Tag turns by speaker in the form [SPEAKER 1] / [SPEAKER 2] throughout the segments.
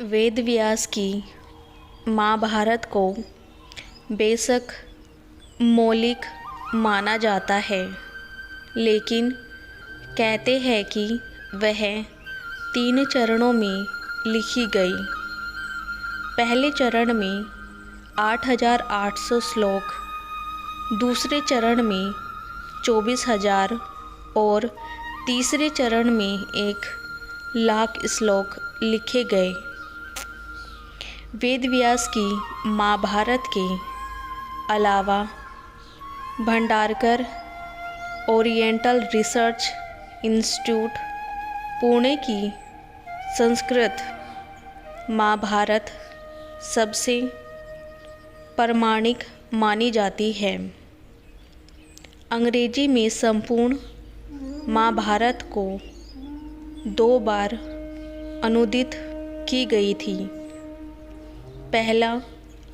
[SPEAKER 1] वेद व्यास की महाभारत को बेशक मौलिक माना जाता है, लेकिन कहते हैं कि वह 3 चरणों में लिखी गई। पहले चरण में 8,800 श्लोक, दूसरे चरण में 24,000 और तीसरे चरण में 1,00,000 श्लोक लिखे गए। वेद व्यास की महाभारत के अलावा Bhandarkar oriental research institute Pune की संस्कृत महाभारत सबसे प्रामाणिक मानी जाती है। अंग्रेजी में संपूर्ण महाभारत को 2 बार अनुदित की गई थी। पहला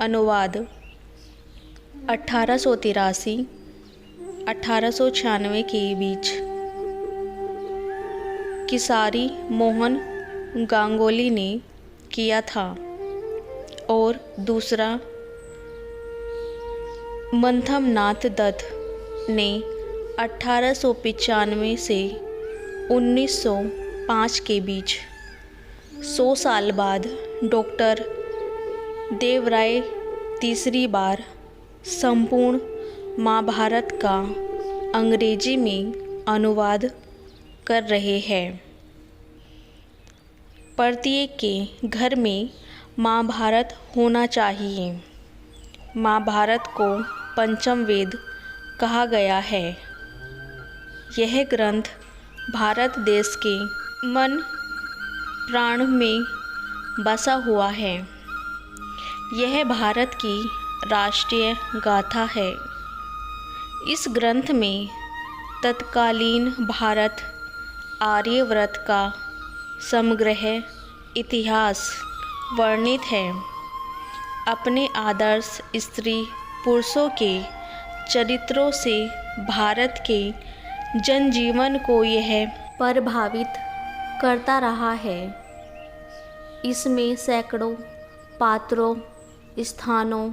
[SPEAKER 1] अनुवाद 1883-1896 के बीच किसारी मोहन गांगुली ने किया था और दूसरा मंथम नाथ दत्त ने 1895 से 1905 के बीच 100 साल बाद डॉक्टर देवराय तीसरी बार संपूर्ण महाभारत का अंग्रेजी में अनुवाद कर रहे हैं। प्रत्येक के घर में महाभारत होना चाहिए। महाभारत को पंचम वेद कहा गया है। यह ग्रंथ भारत देश के मन प्राण में बसा हुआ है। यह भारत की राष्ट्रीय गाथा है। इस ग्रंथ में तत्कालीन भारत आर्यव्रत का समग्र इतिहास वर्णित है। अपने आदर्श स्त्री पुरुषों के चरित्रों से भारत के जनजीवन को यह प्रभावित करता रहा है। इसमें सैकड़ों पात्रों, स्थानों,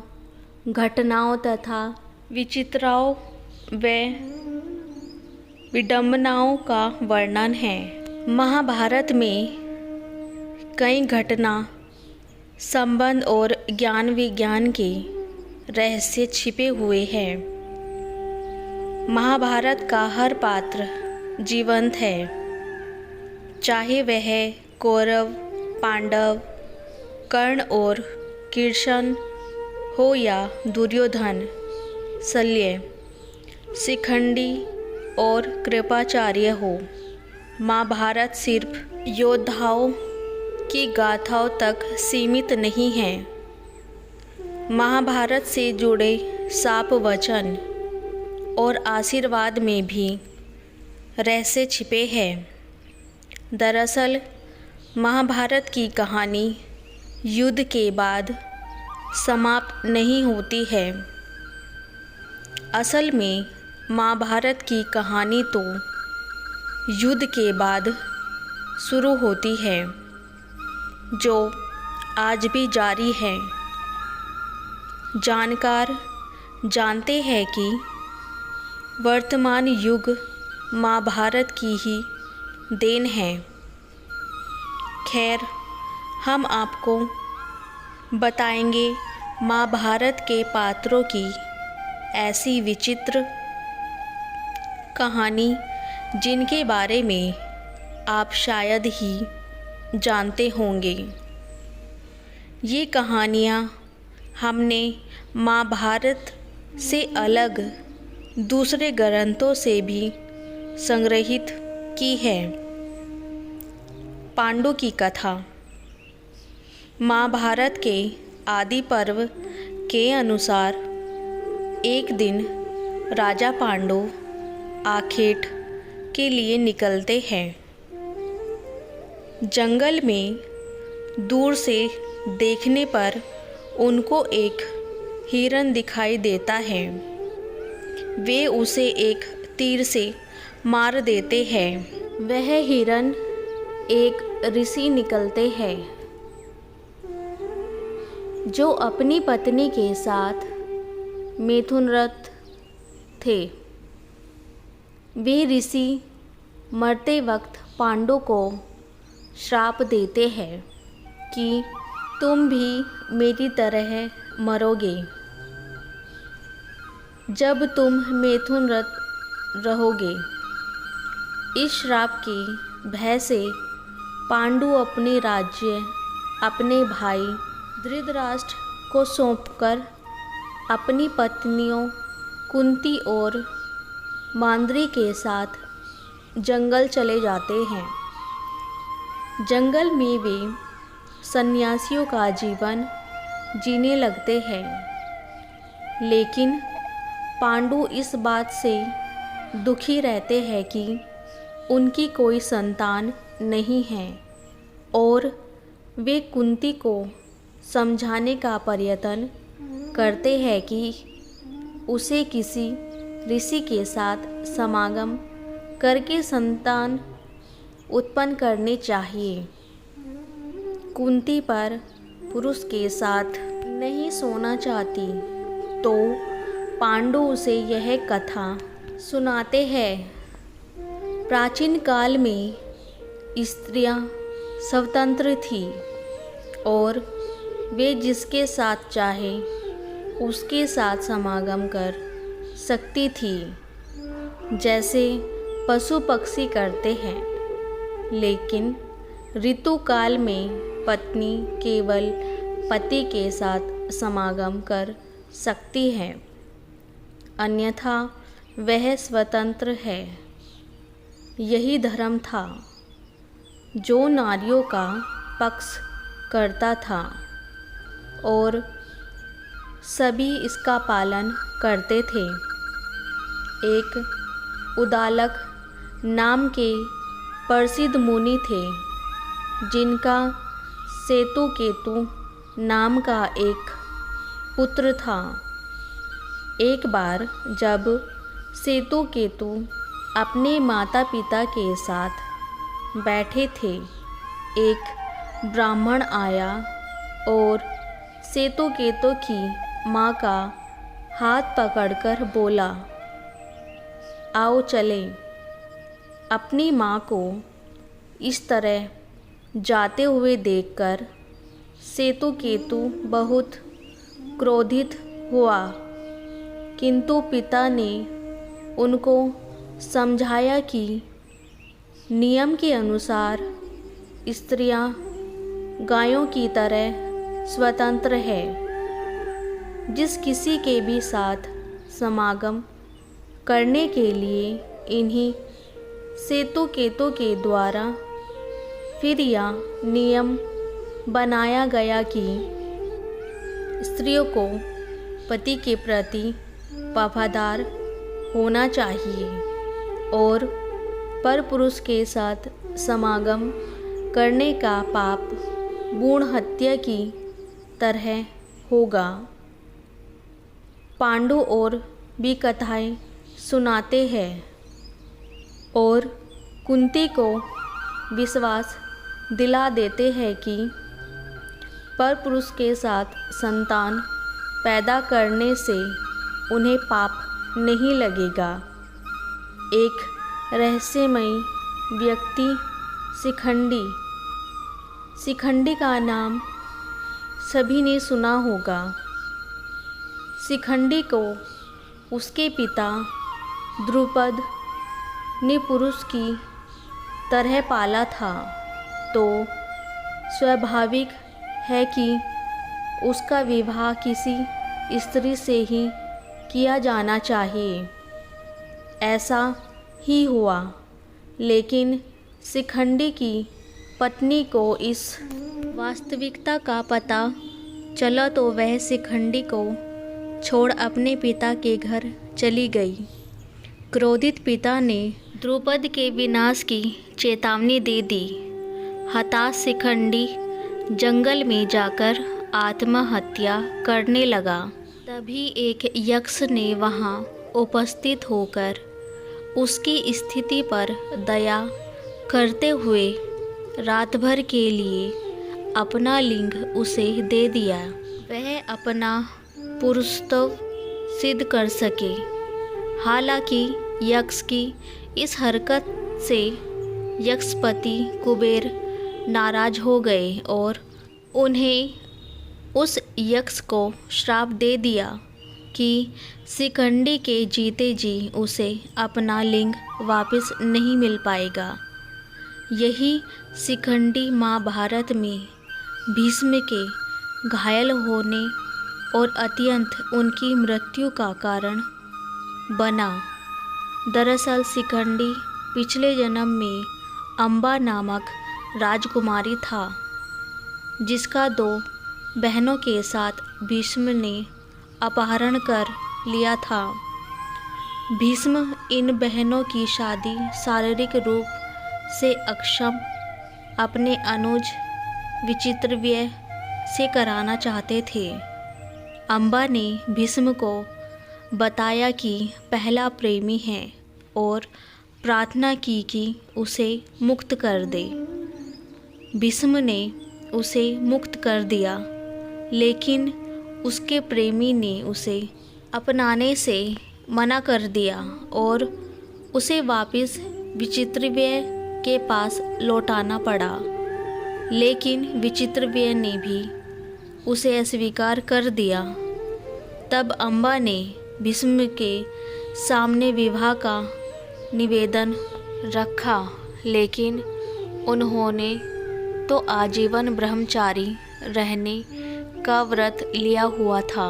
[SPEAKER 1] घटनाओं तथा विचित्रताओं व विडंबनाओं का वर्णन है। महाभारत में कई घटना संबंध और ज्ञान विज्ञान के रहस्य छिपे हुए हैं। महाभारत का हर पात्र जीवंत है, चाहे वह कौरव, पांडव, कर्ण और कृष्ण हो या दुर्योधन, शल्य, शिखंडी और कृपाचार्य हो। महाभारत सिर्फ योद्धाओं की गाथाओं तक सीमित नहीं है। महाभारत से जुड़े शाप वचन और आशीर्वाद में भी रहस्य छिपे हैं। दरअसल महाभारत की कहानी युद्ध के बाद समाप्त नहीं होती है। असल में महाभारत की कहानी तो युद्ध के बाद शुरू होती है, जो आज भी जारी है। जानकार जानते हैं कि वर्तमान युग महाभारत की ही देन है। खैर, हम आपको बताएंगे महाभारत के पात्रों की ऐसी विचित्र कहानी जिनके बारे में आप शायद ही जानते होंगे। ये कहानियाँ हमने महाभारत से अलग दूसरे ग्रंथों से भी संग्रहित की है। पांडु की कथा। महाभारत के आदि पर्व के अनुसार एक दिन राजा पांडु आखेट के लिए निकलते हैं। जंगल में दूर से देखने पर उनको एक हिरन दिखाई देता है। वे उसे एक तीर से मार देते हैं। वह हिरन एक ऋषि निकलते हैं। जो अपनी पत्नी के साथ मैथुनरत थे। वे ऋषि मरते वक्त पांडु को श्राप देते हैं कि तुम भी मेरी तरह मरोगे जब तुम मैथुनरत रहोगे। इस श्राप की भय से पांडु अपने राज्य अपने भाई धृतराष्ट्र को सौंपकर अपनी पत्नियों कुंती और मांद्री के साथ जंगल चले जाते हैं। जंगल में वे सन्यासियों का जीवन जीने लगते हैं, लेकिन पांडु इस बात से दुखी रहते हैं कि उनकी कोई संतान नहीं है और वे कुंती को समझाने का प्रयत्न करते हैं कि उसे किसी ऋषि के साथ समागम करके संतान उत्पन्न करने चाहिए। कुंती पर पुरुष के साथ नहीं सोना चाहती तो पांडु उसे यह कथा सुनाते हैं। प्राचीन काल में स्त्रियां स्वतंत्र थी और वे जिसके साथ चाहे उसके साथ समागम कर सकती थी, जैसे पशु पक्षी करते हैं। लेकिन ऋतुकाल में पत्नी केवल पति के साथ समागम कर सकती है, अन्यथा वह स्वतंत्र है। यही धर्म था जो नारियों का पक्ष करता था और सभी इसका पालन करते थे। एक उदालक नाम के प्रसिद्ध मुनि थे, जिनका सेतुकेतु नाम का एक पुत्र था। एक बार जब सेतुकेतु अपने माता पिता के साथ बैठे थे, एक ब्राह्मण आया और सेतुकेतु की माँ का हाथ पकड़कर बोला, आओ चलें। अपनी माँ को इस तरह जाते हुए देखकर सेतुकेतु बहुत क्रोधित हुआ, किंतु पिता ने उनको समझाया कि नियम के अनुसार स्त्रियां गायों की तरह स्वतंत्र है। जिस किसी के भी साथ समागम करने के लिए इन्हीं सेतुकेतु के द्वारा फिर यह नियम बनाया गया कि स्त्रियों को पति के प्रति वफादार होना चाहिए और परपुरुष के साथ समागम करने का पाप भ्रूण हत्या की तरह होगा। पांडु और भी कथाएं सुनाते हैं और कुंती को विश्वास दिला देते हैं कि परपुरुष के साथ संतान पैदा करने से उन्हें पाप नहीं लगेगा। एक रहस्यमयी व्यक्ति शिखंडी का नाम सभी ने सुना होगा। शिखंडी को उसके पिता द्रुपद ने पुरुष की तरह पाला था, तो स्वाभाविक है कि उसका विवाह किसी स्त्री से ही किया जाना चाहिए। ऐसा ही हुआ, लेकिन शिखंडी की पत्नी को इस वास्तविकता का पता चला तो वह शिखंडी को छोड़ अपने पिता के घर चली गई। क्रोधित पिता ने द्रुपद के विनाश की चेतावनी दे दी। हताश शिखंडी जंगल में जाकर आत्महत्या करने लगा। तभी एक यक्ष ने वहां उपस्थित होकर उसकी स्थिति पर दया करते हुए रात भर के लिए अपना लिंग उसे दे दिया। वह अपना पुरुषत्व सिद्ध कर सके। हालांकि यक्ष की इस हरकत से यक्षपति कुबेर नाराज हो गए और उन्हें उस यक्ष को श्राप दे दिया कि शिखंडी के जीते जी उसे अपना लिंग वापस नहीं मिल पाएगा। यही शिखंडी महाभारत में भीष्म के घायल होने और अत्यंत उनकी मृत्यु का कारण बना। दरअसल शिखंडी पिछले जन्म में अम्बा नामक राजकुमारी था, जिसका 2 बहनों के साथ भीष्म ने अपहरण कर लिया था। भीष्म इन बहनों की शादी शारीरिक रूप से अक्षम अपने अनुज विचित्रव्यय से कराना चाहते थे। अम्बा ने भीष्म को बताया कि पहला प्रेमी है और प्रार्थना की कि उसे मुक्त कर दे। भीष्म ने उसे मुक्त कर दिया, लेकिन उसके प्रेमी ने उसे अपनाने से मना कर दिया और उसे वापस विचित्रव्यय के पास लौटाना पड़ा। लेकिन विचित्रव्यय ने भी उसे अस्वीकार कर दिया। तब अम्बा ने भीष्म के सामने विवाह का निवेदन रखा, लेकिन उन्होंने तो आजीवन ब्रह्मचारी रहने का व्रत लिया हुआ था।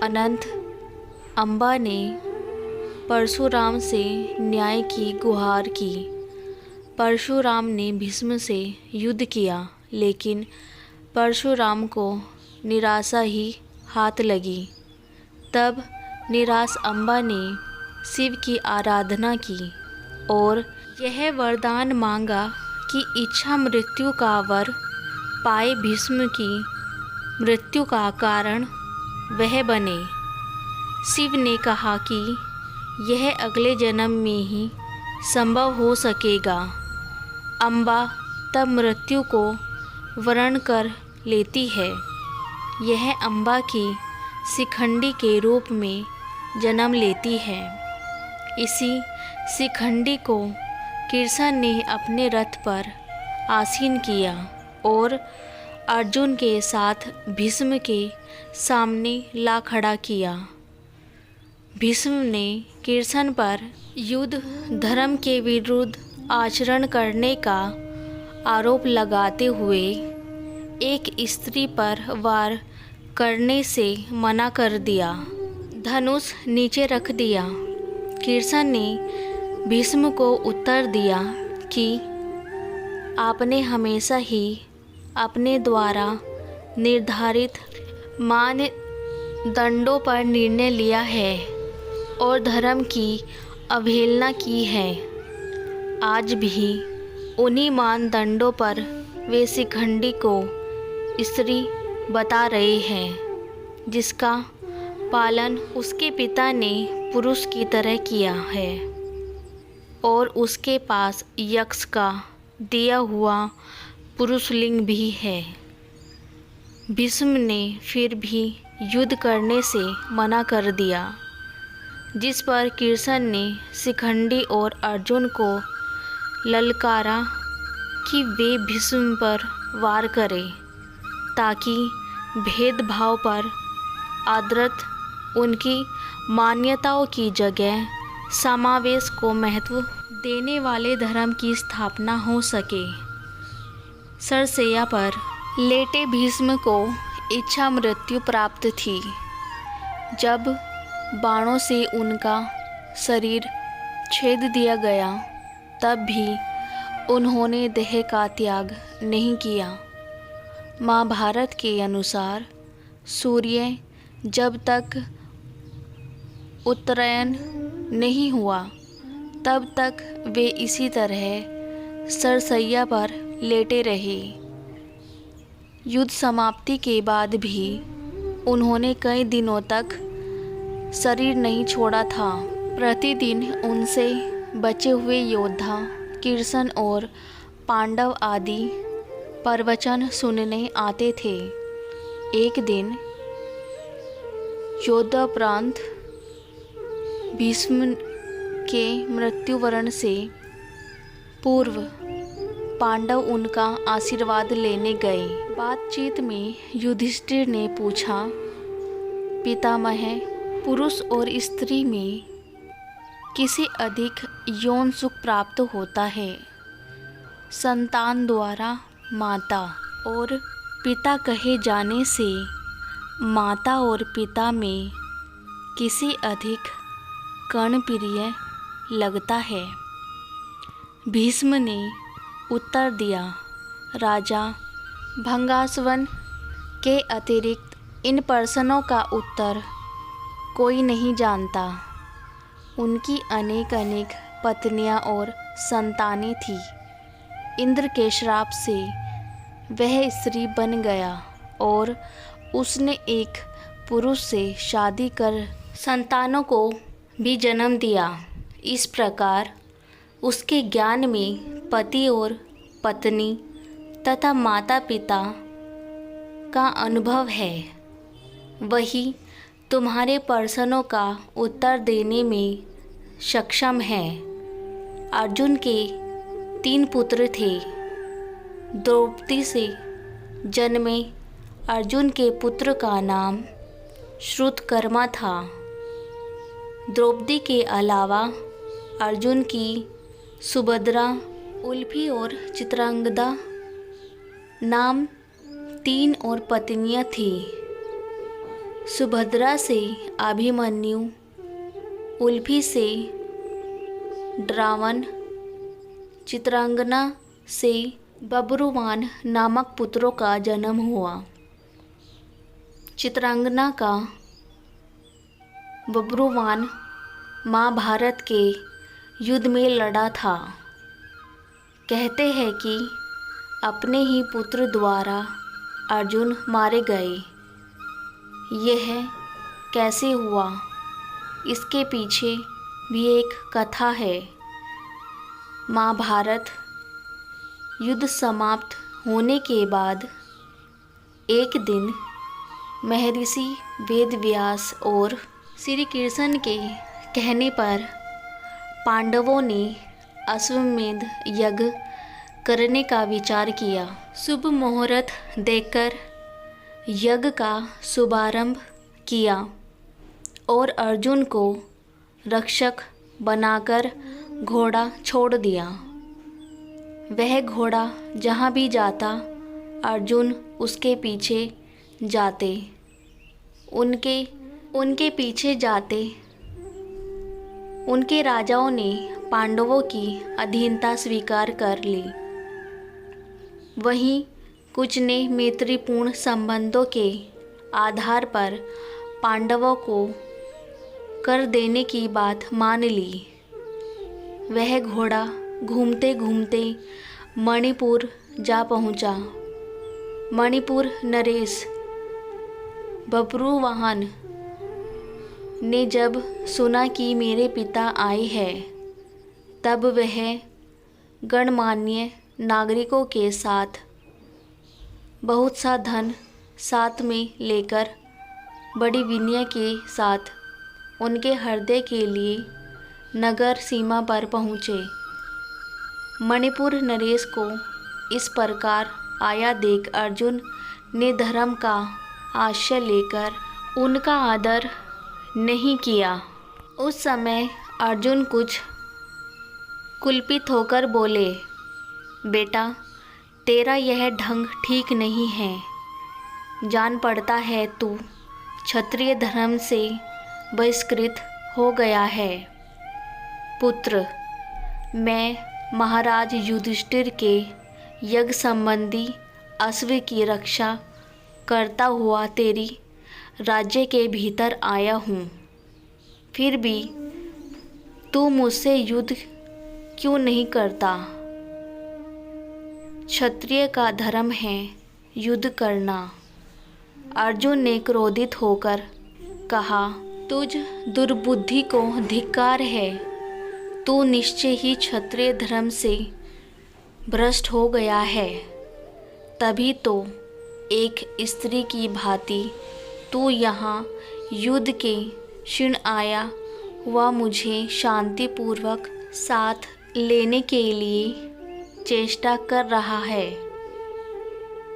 [SPEAKER 1] अनंत अम्बा ने परशुराम से न्याय की गुहार की। परशुराम ने भीष्म से युद्ध किया, लेकिन परशुराम को निराशा ही हाथ लगी। तब निराश अम्बा ने शिव की आराधना की और यह वरदान मांगा कि इच्छा मृत्यु का वर पाए भीष्म की मृत्यु का कारण वह बने। शिव ने कहा कि यह अगले जन्म में ही संभव हो सकेगा। अम्बा तब मृत्यु को वरण कर लेती है। यह अम्बा की शिखंडी के रूप में जन्म लेती है। इसी शिखंडी को कृष्ण ने अपने रथ पर आसीन किया और अर्जुन के साथ भीष्म के सामने ला खड़ा किया। भीष्म ने कृष्ण पर युद्ध धर्म के विरुद्ध आचरण करने का आरोप लगाते हुए एक स्त्री पर वार करने से मना कर दिया। धनुष नीचे रख दिया। कृष्ण ने भीष्म को उत्तर दिया कि आपने हमेशा ही अपने द्वारा निर्धारित मानदंडों पर निर्णय लिया है और धर्म की अवहेलना की है। आज भी उन्हीं मानदंडों पर वे शिखंडी को स्त्री बता रहे हैं, जिसका पालन उसके पिता ने पुरुष की तरह किया है और उसके पास यक्ष का दिया हुआ पुरुषलिंग भी है। भीष्म ने फिर भी युद्ध करने से मना कर दिया, जिस पर कृष्ण ने शिखंडी और अर्जुन को ललकारा कि वे भीष्म पर वार करें, ताकि भेदभाव पर आधारित उनकी मान्यताओं की जगह समावेश को महत्व देने वाले धर्म की स्थापना हो सके। सरसैया पर लेटे भीष्म को इच्छा मृत्यु प्राप्त थी। जब बाणों से उनका शरीर छेद दिया गया, तब भी उन्होंने देह का त्याग नहीं किया। महाभारत के अनुसार सूर्य जब तक उत्तरायण नहीं हुआ, तब तक वे इसी तरह सरसैया पर लेटे रहे। युद्ध समाप्ति के बाद भी उन्होंने कई दिनों तक शरीर नहीं छोड़ा था। प्रतिदिन उनसे बचे हुए योद्धा कृष्ण और पांडव आदि प्रवचन सुनने आते थे। एक दिन युद्धोपरांत भीष्म के मृत्युवरण से पूर्व पांडव उनका आशीर्वाद लेने गए। बातचीत में युधिष्ठिर ने पूछा, पितामह, पुरुष और स्त्री में किसे अधिक यौन सुख प्राप्त होता है? संतान द्वारा माता और पिता कहे जाने से माता और पिता में किसे अधिक कर्णप्रिय लगता है? भीष्म ने उत्तर दिया, राजा, भंगासवन के अतिरिक्त इन प्रश्नों का उत्तर कोई नहीं जानता। उनकी अनेक अनेक पत्नियां और संतानें थीं। इंद्र के श्राप से वह स्त्री बन गया और उसने एक पुरुष से शादी कर संतानों को भी जन्म दिया। इस प्रकार उसके ज्ञान में पति और पत्नी तथा माता पिता का अनुभव है। वही तुम्हारे प्रश्नों का उत्तर देने में सक्षम है। अर्जुन के 3 पुत्र थे। द्रौपदी से जन्मे अर्जुन के पुत्र का नाम श्रुतकर्मा था। द्रौपदी के अलावा अर्जुन की सुभद्रा, उल्फी और चित्रांगदा नाम 3 और पत्नियां थीं। सुभद्रा से अभिमन्यु, उल्फी से ड्रावन, चित्रांगना से बब्रुवान नामक पुत्रों का जन्म हुआ। चित्रांगना का बब्रुवान महाभारत के युद्ध में लड़ा था। कहते हैं कि अपने ही पुत्र द्वारा अर्जुन मारे गए। यह कैसे हुआ, इसके पीछे भी एक कथा है। महाभारत युद्ध समाप्त होने के बाद एक दिन महर्षि वेदव्यास और श्री कृष्ण के कहने पर पांडवों ने अश्वमेध यज्ञ करने का विचार किया। शुभ मुहूर्त देखकर यज्ञ का शुभारंभ किया और अर्जुन को रक्षक बनाकर घोड़ा छोड़ दिया। वह घोड़ा जहाँ भी जाता अर्जुन उसके पीछे जाते। उनके पीछे जाते उनके राजाओं ने पांडवों की अधीनता स्वीकार कर ली। वहीं कुछ ने मैत्रीपूर्ण संबंधों के आधार पर पांडवों को कर देने की बात मान ली। वह घोड़ा घूमते घूमते मणिपुर जा पहुंचा। मणिपुर नरेश बब्रुवाहन ने जब सुना कि मेरे पिता आए हैं, तब वह गणमान्य नागरिकों के साथ बहुत सा धन साथ में लेकर बड़ी विनय के साथ उनके हृदय के लिए नगर सीमा पर पहुँचे। मणिपुर नरेश को इस प्रकार आया देख अर्जुन ने धर्म का आश्रय लेकर उनका आदर नहीं किया। उस समय अर्जुन कुछ कुल्पित होकर बोले, बेटा, तेरा यह ढंग ठीक नहीं है। जान पड़ता है तू क्षत्रिय धर्म से बहिष्कृत हो गया है। पुत्र, मैं महाराज युधिष्ठिर के यज्ञ संबंधी अश्व की रक्षा करता हुआ तेरी राज्य के भीतर आया हूँ। फिर भी तू मुझसे युद्ध क्यों नहीं करता? क्षत्रिय का धर्म है युद्ध करना। अर्जुन ने क्रोधित होकर कहा, तुझ दुर्बुद्धि को धिक्कार है। तू निश्चय ही क्षत्रिय धर्म से भ्रष्ट हो गया है। तभी तो एक स्त्री की भांति तू यहाँ युद्ध के क्षण आया हुआ मुझे शांतिपूर्वक साथ लेने के लिए चेष्टा कर रहा है।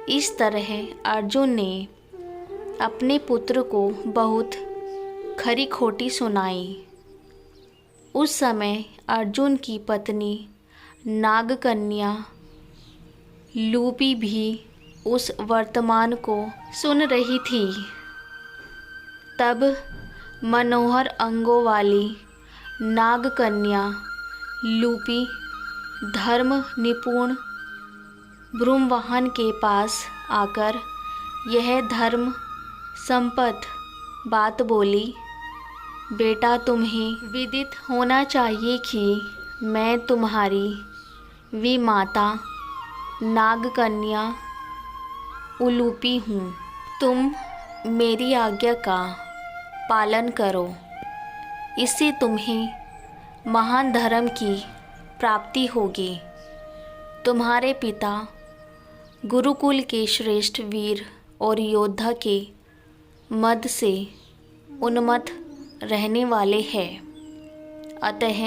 [SPEAKER 1] इस तरह अर्जुन ने अपने पुत्र को बहुत खरी खोटी सुनाई। उस समय अर्जुन की पत्नी नागकन्या लूपी भी उस वर्तमान को सुन रही थी। तब मनोहर अंगों वाली नागकन्या लूपी धर्म निपुण ब्रह्मवाहन के पास आकर यह धर्म संपन्न बात बोली, बेटा तुम्हें विदित होना चाहिए कि मैं तुम्हारी विमाता नागकन्या उलूपी हूँ। तुम मेरी आज्ञा का पालन करो, इससे तुम्हें महान धर्म की प्राप्ति होगी। तुम्हारे पिता गुरुकुल के श्रेष्ठ वीर और योद्धा के मद से उन्मत्त रहने वाले हैं, अतः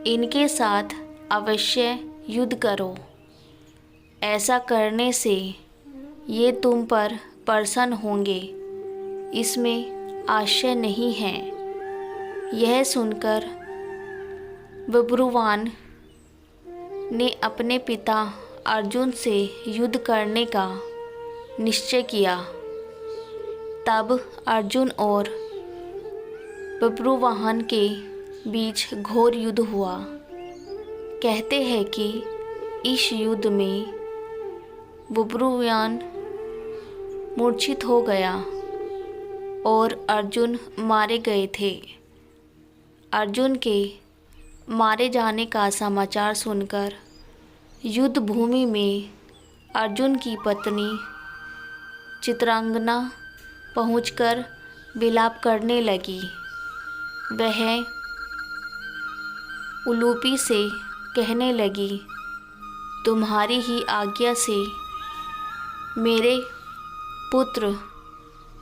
[SPEAKER 1] इनके साथ अवश्य युद्ध करो। ऐसा करने से ये तुम पर प्रसन्न होंगे, इसमें आश्चर्य नहीं है। यह सुनकर बब्रुवान ने अपने पिता अर्जुन से युद्ध करने का निश्चय किया। तब अर्जुन और बब्रुवाहन के बीच घोर युद्ध हुआ। कहते हैं कि इस युद्ध में बब्रुवान मूर्छित हो गया और अर्जुन मारे गए थे। अर्जुन के मारे जाने का समाचार सुनकर युद्ध भूमि में अर्जुन की पत्नी चित्रांगना पहुंचकर विलाप करने लगी। वह उलूपी से कहने लगी, तुम्हारी ही आज्ञा से मेरे पुत्र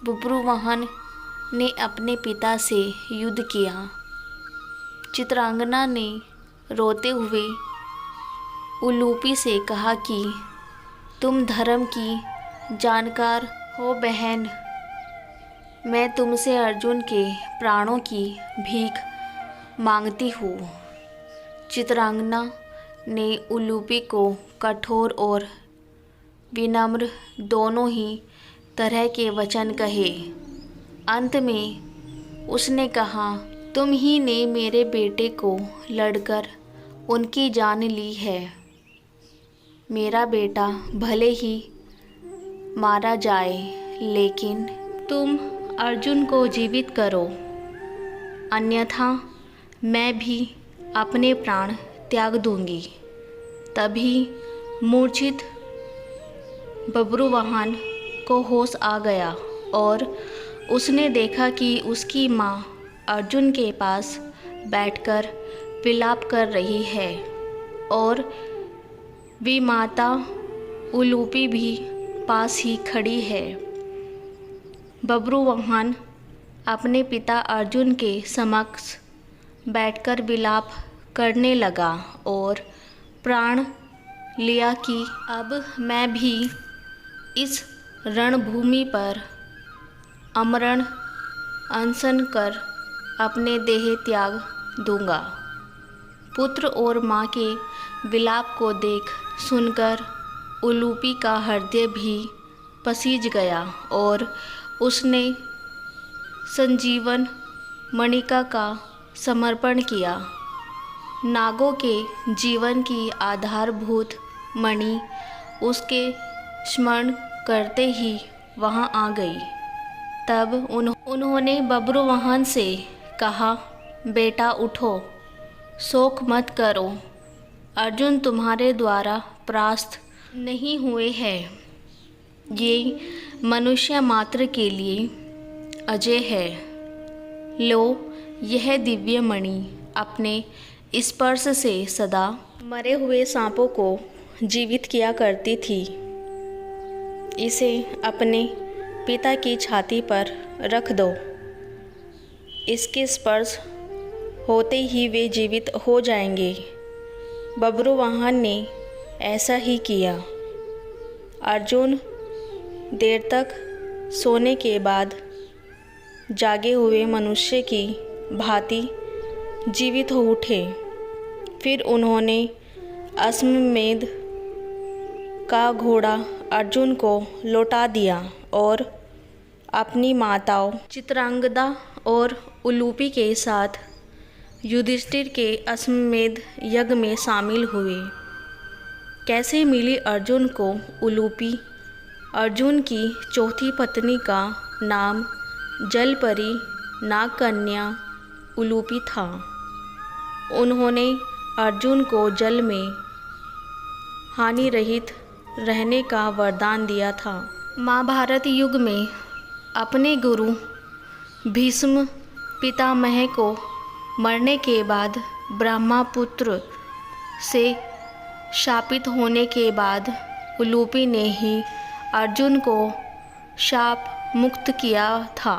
[SPEAKER 1] बब्रुवाहन ने अपने पिता से युद्ध किया। चित्रांगना ने रोते हुए उलूपी से कहा कि तुम धर्म की जानकार हो बहन, मैं तुमसे अर्जुन के प्राणों की भीख मांगती हूँ। चित्रांगना ने उलूपी को कठोर और विनम्र दोनों ही तरह के वचन कहे। अंत में उसने कहा, तुम ही ने मेरे बेटे को लड़कर उनकी जान ली है। मेरा बेटा भले ही मारा जाए, लेकिन तुम अर्जुन को जीवित करो, अन्यथा मैं भी अपने प्राण त्याग दूंगी। तभी मूर्छित बब्रुवाहन को होश आ गया और उसने देखा कि उसकी माँ अर्जुन के पास बैठकर विलाप कर रही है और विमाता उलूपी भी पास ही खड़ी है। बब्रुवाहन अपने पिता अर्जुन के समक्ष बैठकर विलाप करने लगा और प्राण लिया कि अब मैं भी इस रणभूमि पर अमरण अनशन कर अपने देह त्याग दूंगा। पुत्र और माँ के विलाप को देख सुनकर उलूपी का हृदय भी पसीज गया और उसने संजीवन मणिका का समर्पण किया। नागों के जीवन की आधारभूत मणि उसके स्मरण करते ही वहाँ आ गई। तब उन्होंने बब्रुवाहन से कहा, बेटा उठो, शोक मत करो, अर्जुन तुम्हारे द्वारा परास्त नहीं हुए हैं। ये मनुष्य मात्र के लिए अजय है। लो, यह दिव्य मणि अपने स्पर्श से सदा मरे हुए सांपों को जीवित किया करती थी। इसे अपने पिता की छाती पर रख दो। इसके स्पर्श होते ही वे जीवित हो जाएंगे। बब्रुवाहन ने ऐसा ही किया। अर्जुन देर तक सोने के बाद जागे हुए मनुष्य की भांति जीवित हो उठे। फिर उन्होंने अश्वमेध का घोड़ा अर्जुन को लौटा दिया और अपनी माताओं चित्रांगदा और उलूपी के साथ युधिष्ठिर के अश्वमेध यज्ञ में शामिल हुए। कैसे मिली अर्जुन को उलूपी? अर्जुन की चौथी पत्नी का नाम जलपरी नागकन्या उलूपी था। उन्होंने अर्जुन को जल में हानि रहित रहने का वरदान दिया था। महाभारत युग में अपने गुरु भीष्म पितामह को मरने के बाद ब्रह्मपुत्र से शापित होने के बाद उलूपी ने ही अर्जुन को शाप मुक्त किया था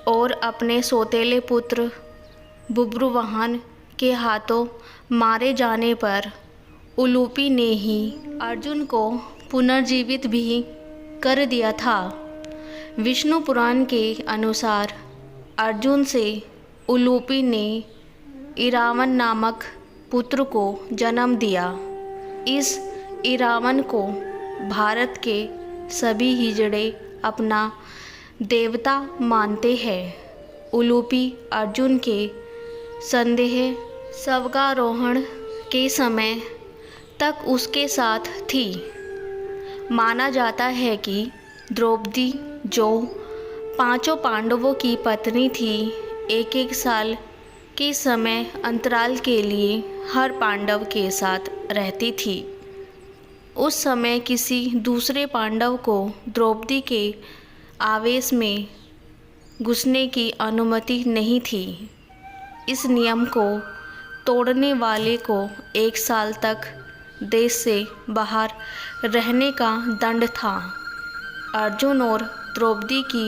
[SPEAKER 1] और अपने सौतेले पुत्र बब्रुवाहन के हाथों मारे जाने पर उलूपी ने ही अर्जुन को पुनर्जीवित भी कर दिया था। विष्णु पुराण के अनुसार अर्जुन से उलूपी ने इरावन नामक पुत्र को जन्म दिया। इस इरावन को भारत के सभी हिजड़े अपना देवता मानते हैं। उलूपी अर्जुन के संदेह स्वर्गारोहण के समय तक उसके साथ थी। माना जाता है कि द्रौपदी, जो 5 पांडवों की पत्नी थी, एक साल के समय अंतराल के लिए हर पांडव के साथ रहती थी। उस समय किसी दूसरे पांडव को द्रौपदी के आवेश में घुसने की अनुमति नहीं थी। इस नियम को तोड़ने वाले को 1 साल तक देश से बाहर रहने का दंड था। अर्जुन और द्रौपदी की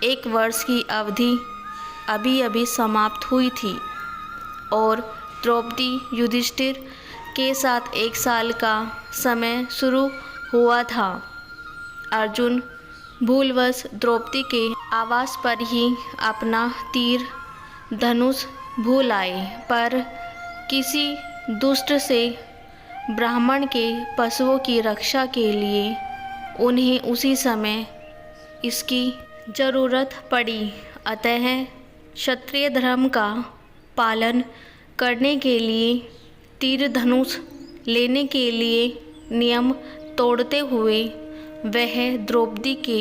[SPEAKER 1] 1 वर्ष की अवधि अभी अभी समाप्त हुई थी और द्रौपदी युधिष्ठिर के साथ 1 साल का समय शुरू हुआ था। अर्जुन भूलवश द्रौपदी के आवास पर ही अपना तीर धनुष भूल आए, पर किसी दुष्ट से ब्राह्मण के पशुओं की रक्षा के लिए उन्हें उसी समय इसकी ज़रूरत पड़ी। अतः क्षत्रिय धर्म का पालन करने के लिए तीर धनुष लेने के लिए नियम तोड़ते हुए वह द्रौपदी के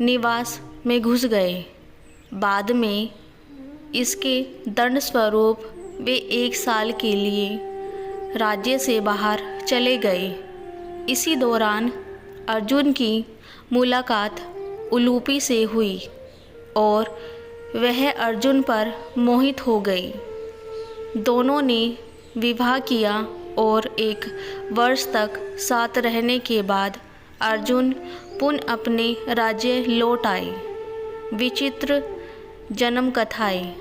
[SPEAKER 1] निवास में घुस गए। बाद में इसके दंड स्वरूप वे 1 साल के लिए राज्य से बाहर चले गए। इसी दौरान अर्जुन की मुलाकात उलूपी से हुई और वह अर्जुन पर मोहित हो गई। दोनों ने विवाह किया और 1 वर्ष तक साथ रहने के बाद अर्जुन पुनः अपने राज्य लौट आए। विचित्र जन्म कथाएं।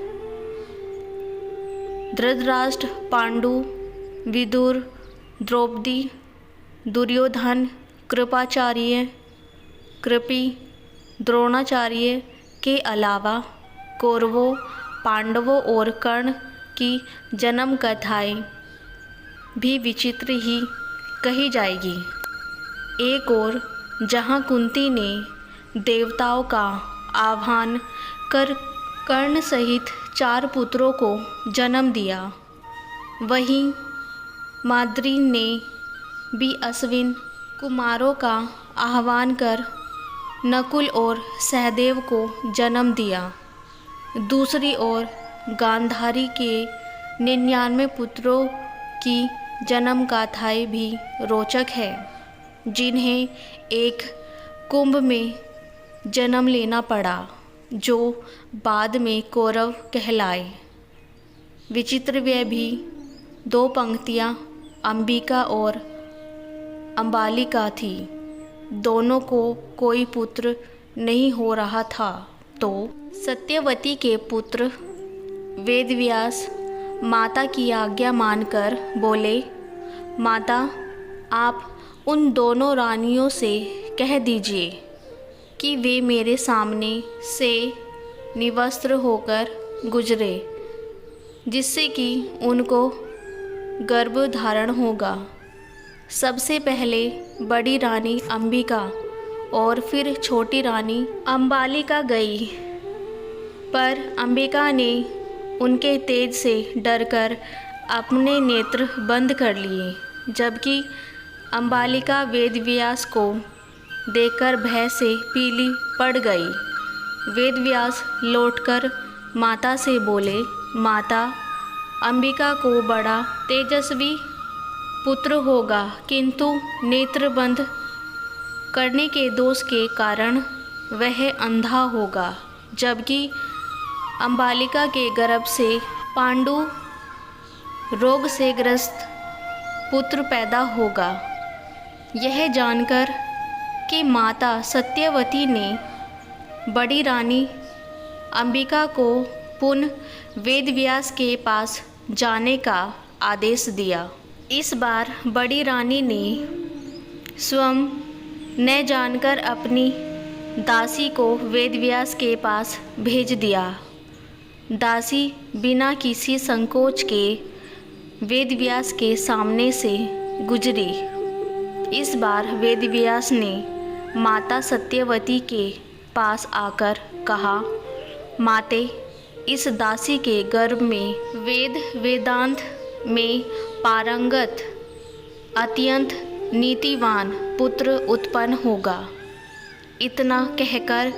[SPEAKER 1] धृतराष्ट्र, पांडु, विदुर, द्रौपदी, दुर्योधन, कृपाचार्य, कृपि, द्रोणाचार्य के अलावा कौरवों, पांडवों और कर्ण की जन्म कथाएं भी विचित्र ही कही जाएगी। एक और जहाँ कुंती ने देवताओं का आह्वान कर कर्ण सहित 4 पुत्रों को जन्म दिया, वहीं माद्री ने भी अश्विन कुमारों का आह्वान कर नकुल और सहदेव को जन्म दिया। दूसरी ओर गांधारी के 99 पुत्रों की जन्म गाथाएँ भी रोचक है, जिन्हें एक कुंभ में जन्म लेना पड़ा, जो बाद में कौरव कहलाए। विचित्र वे भी 2 पंक्तियाँ अंबिका और अंबालिका थी। दोनों को कोई पुत्र नहीं हो रहा था, तो सत्यवती के पुत्र वेदव्यास माता की आज्ञा मानकर बोले, माता, आप उन दोनों रानियों से कह दीजिए कि वे मेरे सामने से निवस्त्र होकर गुजरे, जिससे कि उनको गर्भ धारण होगा। सबसे पहले बड़ी रानी अंबिका और फिर छोटी रानी अंबालिका गई, पर अंबिका ने उनके तेज से डरकर अपने नेत्र बंद कर लिए, जबकि अंबालिका वेदव्यास को देखकर भय से पीली पड़ गई। वेदव्यास लौटकर माता से बोले, माता, अंबिका को बड़ा तेजस्वी पुत्र होगा, किंतु नेत्र बंद करने के दोष के कारण वह अंधा होगा, जबकि अंबालिका के गर्भ से पांडु रोग से ग्रस्त पुत्र पैदा होगा। यह जानकर कि माता सत्यवती ने बड़ी रानी अंबिका को पुनः वेदव्यास के पास जाने का आदेश दिया। इस बार बड़ी रानी ने स्वयं न जानकर अपनी दासी को वेदव्यास के पास भेज दिया। दासी बिना किसी संकोच के वेदव्यास के सामने से गुजरी। इस बार वेदव्यास ने माता सत्यवती के पास आकर कहा, माते, इस दासी के गर्भ में वेद वेदांत में पारंगत अत्यंत नीतिवान पुत्र उत्पन्न होगा। इतना कहकर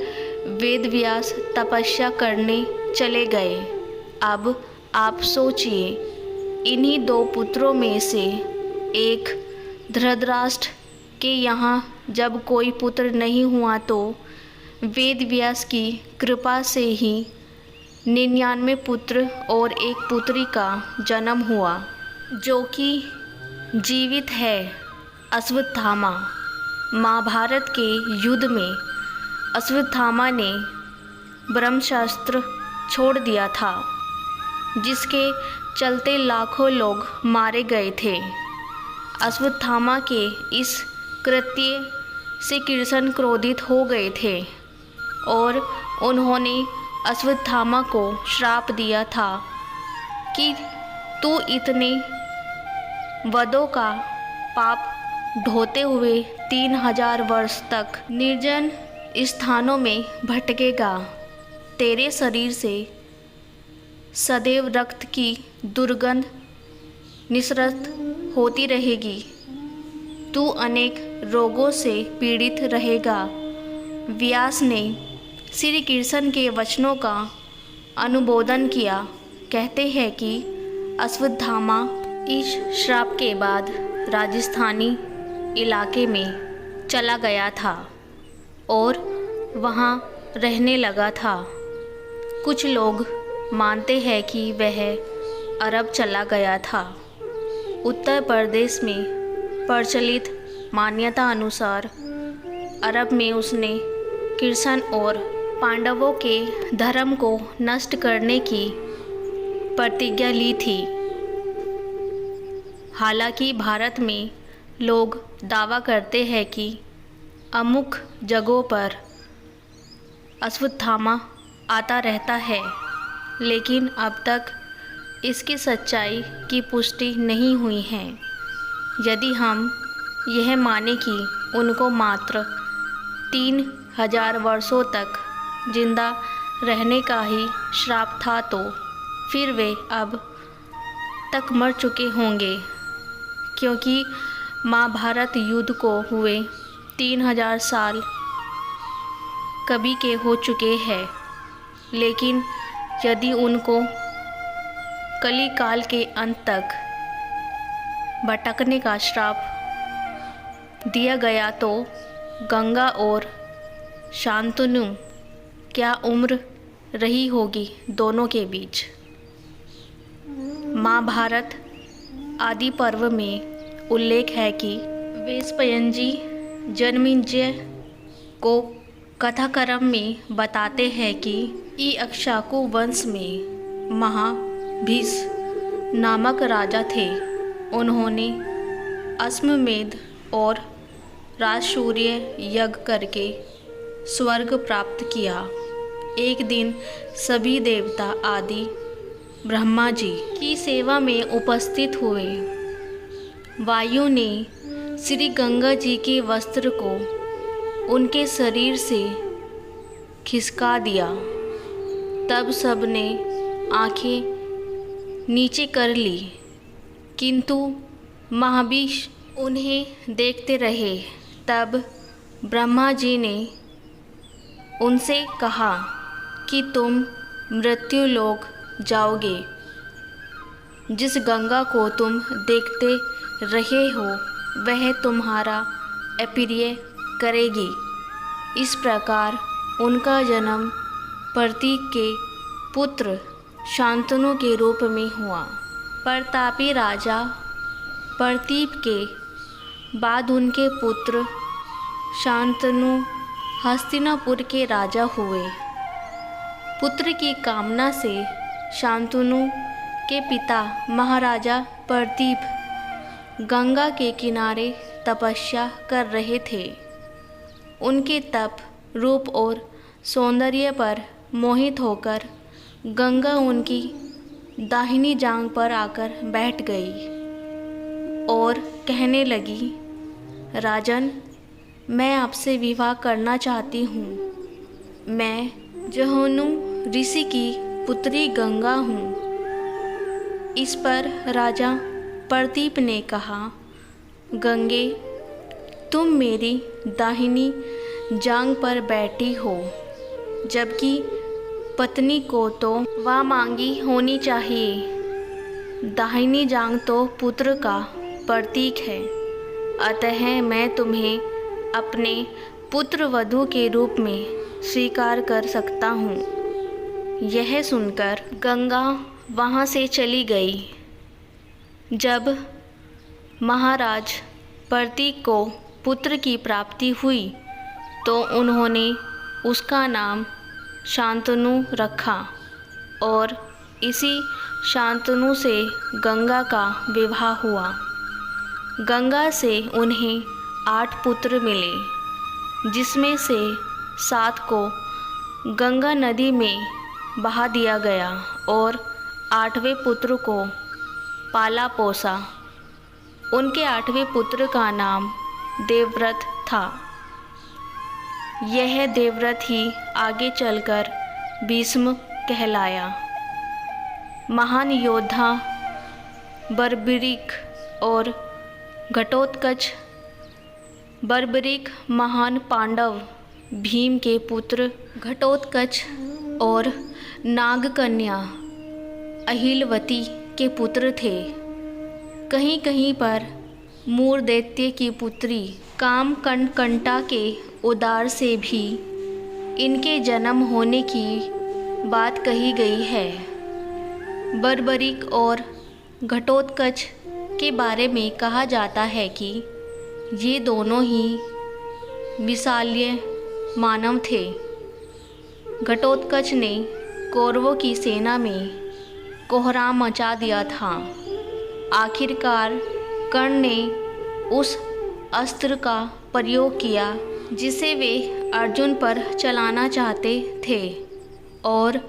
[SPEAKER 1] वेदव्यास तपस्या करने चले गए। अब आप सोचिए, इन्हीं दो पुत्रों में से एक धृतराष्ट्र के यहाँ जब कोई पुत्र नहीं हुआ तो वेदव्यास की कृपा से ही 99 पुत्र और एक पुत्री का जन्म हुआ, जो कि जीवित है। अश्वत्थामा। महाभारत के युद्ध में अश्वत्थामा ने ब्रह्मास्त्र छोड़ दिया था, जिसके चलते लाखों लोग मारे गए थे। अश्वत्थामा के इस कृत्य से कृष्ण क्रोधित हो गए थे और उन्होंने अश्वत्थामा को श्राप दिया था कि तू इतने वधों का पाप ढोते हुए 3000 वर्ष तक निर्जन स्थानों में भटकेगा। तेरे शरीर से सदैव रक्त की दुर्गंध निसृत होती रहेगी। तू अनेक रोगों से पीड़ित रहेगा। व्यास ने श्री कृष्ण के वचनों का अनुमोदन किया। कहते हैं कि अश्वत्थामा इस श्राप के बाद राजस्थानी इलाके में चला गया था और वहाँ रहने लगा था। कुछ लोग मानते हैं कि वह अरब चला गया था। उत्तर प्रदेश में प्रचलित मान्यता अनुसार अरब में उसने कृष्ण और पांडवों के धर्म को नष्ट करने की प्रतिज्ञा ली थी। हालांकि भारत में लोग दावा करते हैं कि अमुक जगहों पर अश्वत्थामा आता रहता है, लेकिन अब तक इसकी सच्चाई की पुष्टि नहीं हुई है। यदि हम यह माने कि उनको मात्र 3000 वर्षों तक जिंदा रहने का ही श्राप था, तो फिर वे अब तक मर चुके होंगे, क्योंकि महाभारत युद्ध को हुए 3000 साल कभी के हो चुके हैं। लेकिन यदि उनको कली काल के अंत तक भटकने का श्राप दिया गया, तो गंगा और शांतनु क्या उम्र रही होगी दोनों के बीच। महाभारत आदि पर्व में उल्लेख है कि वेशपयंजी जनमेजय को कथाक्रम में बताते हैं कि इक्ष्वाकु वंश में महाभीष नामक राजा थे। उन्होंने अश्वमेध और राजसूय यज्ञ करके स्वर्ग प्राप्त किया। एक दिन सभी देवता आदि ब्रह्मा जी की सेवा में उपस्थित हुए। वायु ने श्री गंगा जी के वस्त्र को उनके शरीर से खिसका दिया। तब सबने आंखें नीचे कर ली, किंतु महाभीष उन्हें देखते रहे। तब ब्रह्मा जी ने उनसे कहा कि तुम मृत्युलोक जाओगे। जिस गंगा को तुम देखते रहे हो वह तुम्हारा अपरिय करेगी। इस प्रकार उनका जन्म प्रतीक के पुत्र शांतनु के रूप में हुआ। प्रतापी राजा प्रतीप के बाद उनके पुत्र शांतनु हस्तिनापुर के राजा हुए। पुत्र की कामना से शांतनु के पिता महाराजा प्रतीप गंगा के किनारे तपस्या कर रहे थे। उनके तप, रूप और सौंदर्य पर मोहित होकर गंगा उनकी दाहिनी जांघ पर आकर बैठ गई और कहने लगी, राजन, मैं आपसे विवाह करना चाहती हूँ। मैं जहोनु ऋषि की पुत्री गंगा हूँ। इस पर राजा प्रतीप ने कहा, गंगे, तुम मेरी दाहिनी जांघ पर बैठी हो, जबकि पत्नी को तो वामांगी होनी चाहिए। दाहिनी जांघ तो पुत्र का प्रतीक है, अतः मैं तुम्हें अपने पुत्र वधू के रूप में स्वीकार कर सकता हूँ। यह सुनकर गंगा वहाँ से चली गई। जब महाराज प्रतीक को पुत्र की प्राप्ति हुई तो उन्होंने उसका नाम शांतनु रखा और इसी शांतनु से गंगा का विवाह हुआ। गंगा से उन्हें 8 पुत्र मिले, जिसमें से 7 को गंगा नदी में बहा दिया गया और 8वें पुत्र को पाला पोसा। उनके 8वें पुत्र का नाम देवव्रत था। यह देवव्रत ही आगे चलकर भीष्म कहलाया। महान योद्धा बर्बरीक और घटोत्कच। बर्बरीक महान पांडव भीम के पुत्र घटोत्कच और नागकन्या अहिलवती के पुत्र थे। कहीं कहीं पर मूर दैत्य की पुत्री कामकंटका के उदर से भी इनके जन्म होने की बात कही गई है। बर्बरीक और घटोत्कच के बारे में कहा जाता है कि ये दोनों ही विशाल्य मानव थे। घटोत्कच ने कौरवों की सेना में कोहराम मचा दिया था। आखिरकार कर्ण ने उस अस्त्र का प्रयोग किया जिसे वे अर्जुन पर चलाना चाहते थे और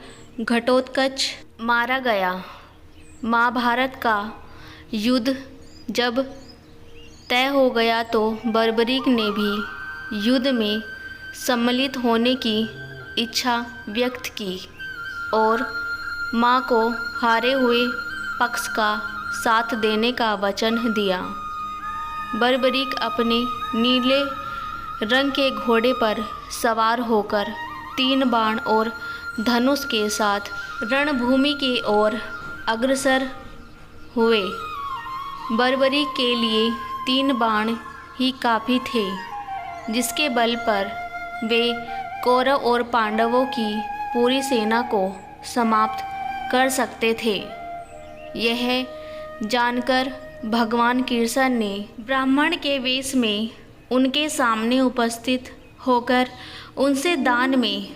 [SPEAKER 1] घटोत्कच मारा गया। महाभारत का युद्ध जब तय हो गया तो बर्बरीक ने भी युद्ध में सम्मिलित होने की इच्छा व्यक्त की और मां को हारे हुए पक्ष का साथ देने का वचन दिया। बर्बरीक अपने नीले रंग के घोड़े पर सवार होकर 3 बाण और धनुष के साथ रणभूमि की ओर अग्रसर हुए। बर्बरीक के लिए 3 बाण ही काफ़ी थे, जिसके बल पर वे कौरव और पांडवों की पूरी सेना को समाप्त कर सकते थे। यह जानकर भगवान कृष्ण ने ब्राह्मण के वेश में उनके सामने उपस्थित होकर उनसे दान में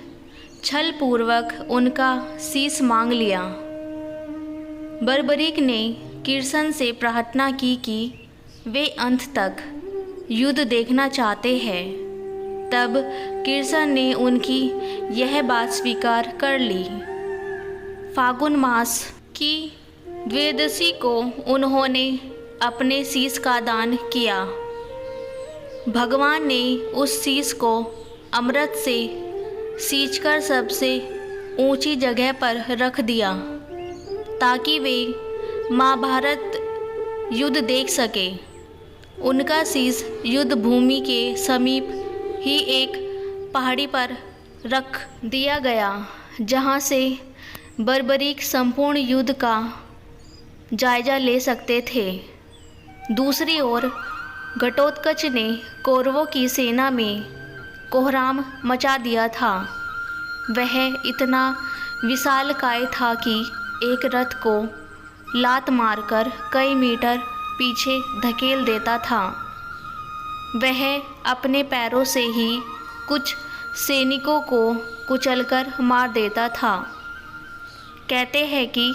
[SPEAKER 1] छलपूर्वक उनका शीश मांग लिया। बर्बरीक ने किरसन से प्रार्थना की कि वे अंत तक युद्ध देखना चाहते हैं। तब किरसन ने उनकी यह बात स्वीकार कर ली। फागुन मास की द्वादशी को उन्होंने अपने शीश का दान किया। भगवान ने उस शीश को अमृत से सींचकर सबसे ऊंची जगह पर रख दिया ताकि वे महाभारत युद्ध देख सके। उनका शीश युद्ध भूमि के समीप ही एक पहाड़ी पर रख दिया गया जहां से बर्बरीक संपूर्ण युद्ध का जायजा ले सकते थे। दूसरी ओर घटोत्कच ने कौरवों की सेना में कोहराम मचा दिया था। वह इतना विशालकाय था कि एक रथ को लात मारकर कई मीटर पीछे धकेल देता था। वह अपने पैरों से ही कुछ सैनिकों को कुचलकर मार देता था। कहते हैं कि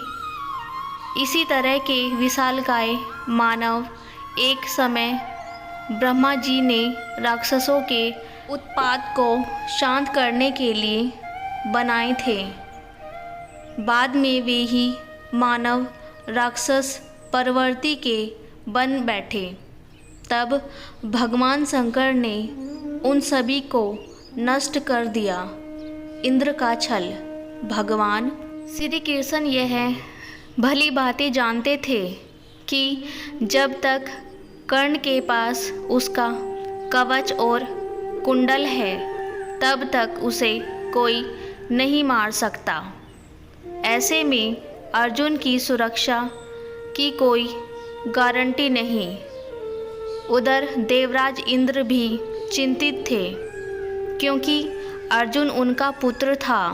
[SPEAKER 1] इसी तरह के विशालकाय मानव एक समय ब्रह्मा जी ने राक्षसों के उत्पात को शांत करने के लिए बनाए थे। बाद में वे ही मानव राक्षस परवर्ती के बन बैठे। तब भगवान शंकर ने उन सभी को नष्ट कर दिया। इंद्र का छल। भगवान श्री कृष्ण यह भली भांति जानते थे कि जब तक कर्ण के पास उसका कवच और कुंडल है तब तक उसे कोई नहीं मार सकता। ऐसे में अर्जुन की सुरक्षा की कोई गारंटी नहीं। उधर देवराज इंद्र भी चिंतित थे क्योंकि अर्जुन उनका पुत्र था।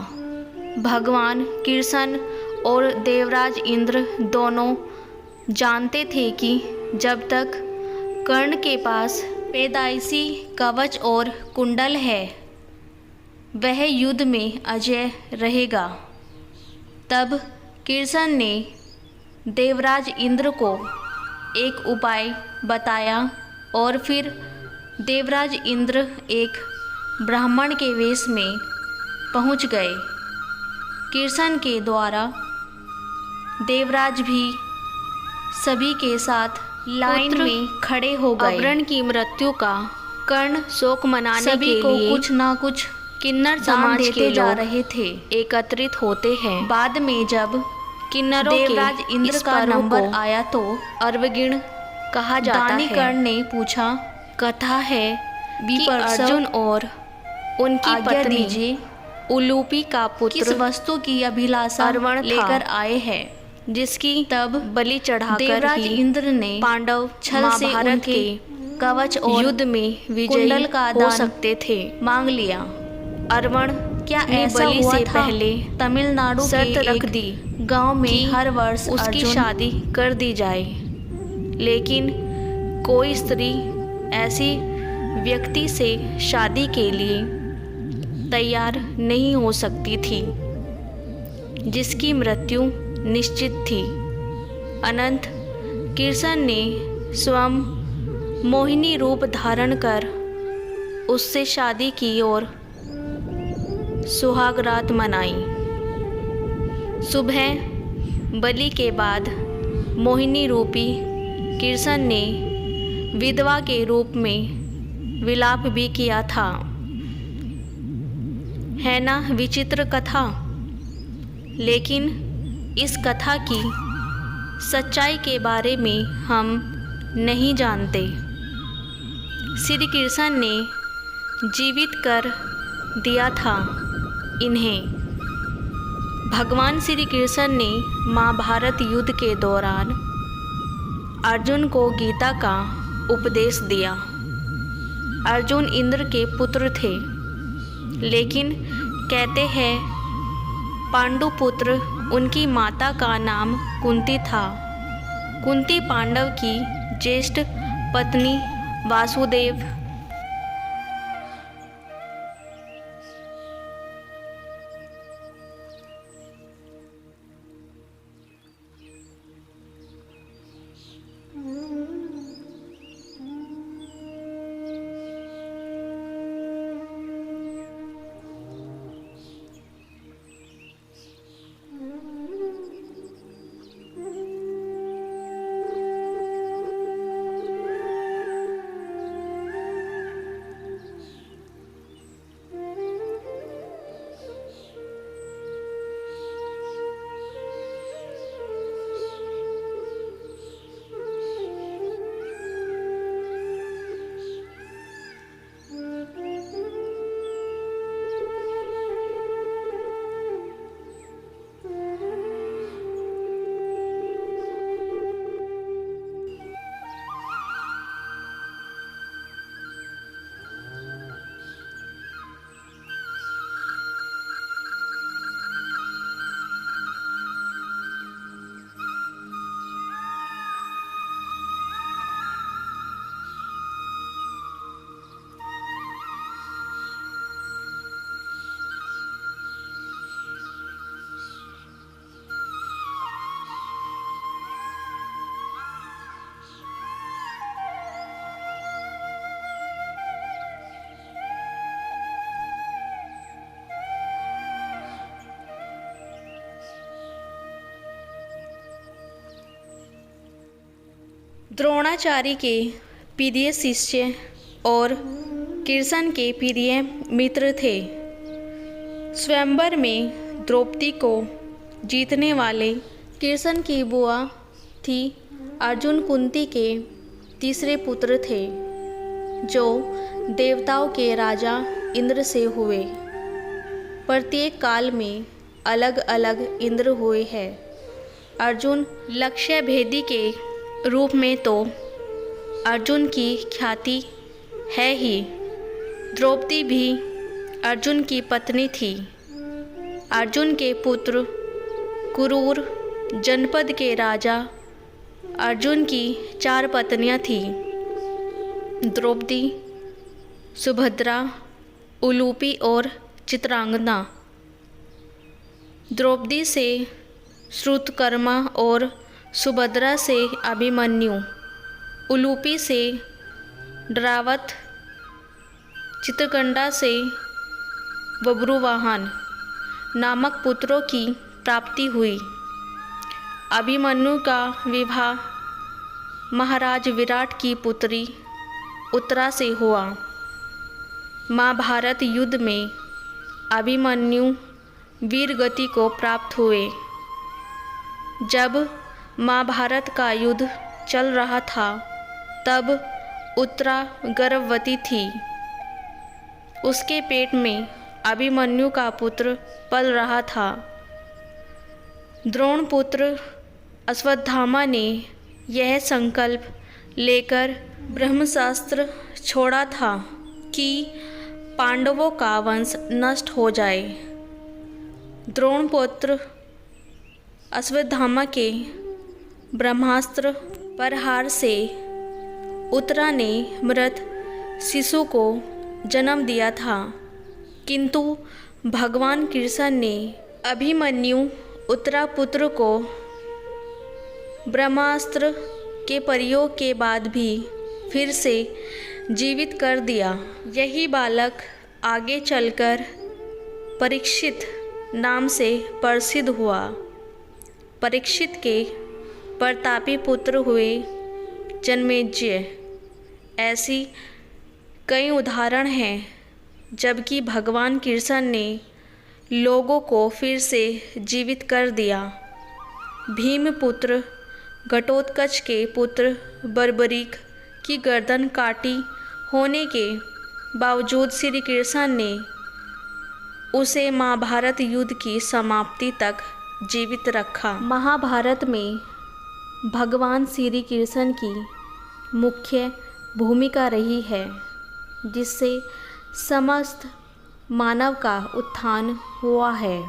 [SPEAKER 1] भगवान कृष्ण और देवराज इंद्र दोनों जानते थे कि जब तक कर्ण के पास पैदाइशी कवच और कुंडल है वह युद्ध में अजय रहेगा। तब कृष्ण ने देवराज इंद्र को एक उपाय बताया और फिर देवराज इंद्र एक ब्राह्मण के वेश में पहुंच गए। कृष्ण के द्वारा देवराज भी सभी के साथ लाइन में खड़े हो गए। अग्रण की मृत्यु का कर्ण शोक मनाने के लिए कुछ ना कुछ किन्नर समाज के जा रहे थे एकत्रित होते हैं। बाद में जब किन्नरों देवराज इंद्र का नंबर आया तो अर्वगिण कहा जाता है। कर्ण ने पूछा, कथा है कि अर्जुन और उनकी पत्नी उलूपी का पुत्र किस वस्तु की अभिलाषा लेकर आए हैं जिसकी तब बलि चढ़ाकर देवराज इंद्र ने पांडव छल से उनके कवच और युद्ध में विजयी का हो सकते थे मांग लिया। अर्वण क्या ऐसा बलि से पहले तमिलनाडु शर्त रख दी गांव में हर वर्ष उसकी शादी कर दी जाए, लेकिन कोई स्त्री ऐसी व्यक्ति से शादी के लिए तैयार नहीं हो सकती थी जिसकी मृत्यु निश्चित थी। अनंत कृष्ण ने स्वयं मोहिनी रूप धारण कर उससे शादी की और सुहागरात मनाई। सुबह बलि के बाद मोहिनी रूपी कृष्ण ने विधवा के रूप में विलाप भी किया था। है ना विचित्र कथा। लेकिन इस कथा की सच्चाई के बारे में हम नहीं जानते। श्री कृष्ण ने जीवित कर दिया था इन्हें। भगवान श्री कृष्ण ने महाभारत युद्ध के दौरान अर्जुन को गीता का उपदेश दिया। अर्जुन इंद्र के पुत्र थे, लेकिन कहते हैं पांडुपुत्र उनकी माता का नाम कुंती था। कुंती पांडव की ज्येष्ठ पत्नी वासुदेव द्रोणाचार्य के प्रिय शिष्य और कृष्ण के प्रिय मित्र थे। स्वयंवर में द्रौपदी को जीतने वाले कृष्ण की बुआ थी अर्जुन कुंती के तीसरे पुत्र थे, जो देवताओं के राजा इंद्र से हुए। प्रत्येक काल में अलग अलग इंद्र हुए हैं। अर्जुन लक्ष्य भेदी के रूप में तो अर्जुन की ख्याति है ही। द्रौपदी भी अर्जुन की पत्नी थी। अर्जुन के पुत्र कुरूर जनपद के राजा अर्जुन की 4 पत्नियां थीं। द्रौपदी, सुभद्रा, उलूपी और चित्रांगदा। द्रौपदी से श्रुतकर्मा और सुभद्रा से अभिमन्यु, उलूपी से ड्रावत, चित्रकंडा से बब्रुवाहन नामक पुत्रों की प्राप्ति हुई। अभिमन्यु का विवाह महाराज विराट की पुत्री उत्तरा से हुआ। महाभारत युद्ध में अभिमन्यु वीरगति को प्राप्त हुए। जब महाभारत का युद्ध चल रहा था, तब उत्तरा गर्भवती थी। उसके पेट में अभिमन्यु का पुत्र पल रहा था। द्रोणपुत्र अश्वत्थामा ने यह संकल्प लेकर ब्रह्मास्त्र छोड़ा था कि पांडवों का वंश नष्ट हो जाए। द्रोणपुत्र अश्वत्थामा के ब्रह्मास्त्र प्रहार से उत्तरा ने मृत शिशु को जन्म दिया था, किंतु भगवान कृष्ण ने अभिमन्यु उत्तरा पुत्र को ब्रह्मास्त्र के प्रयोग के बाद भी फिर से जीवित कर दिया। यही बालक आगे चलकर परीक्षित नाम से प्रसिद्ध हुआ। परीक्षित के प्रतापी पुत्र हुए जन्मेजय। ऐसी कई उदाहरण हैं, जबकि भगवान कृष्ण ने लोगों को फिर से जीवित कर दिया। भीमपुत्र घटोत्कच के पुत्र बर्बरीक की गर्दन काटी होने के बावजूद श्री कृष्ण ने उसे महाभारत युद्ध की समाप्ति तक जीवित रखा। महाभारत में भगवान श्री कृष्ण की मुख्य भूमिका रही है, जिससे समस्त मानव का उत्थान हुआ है।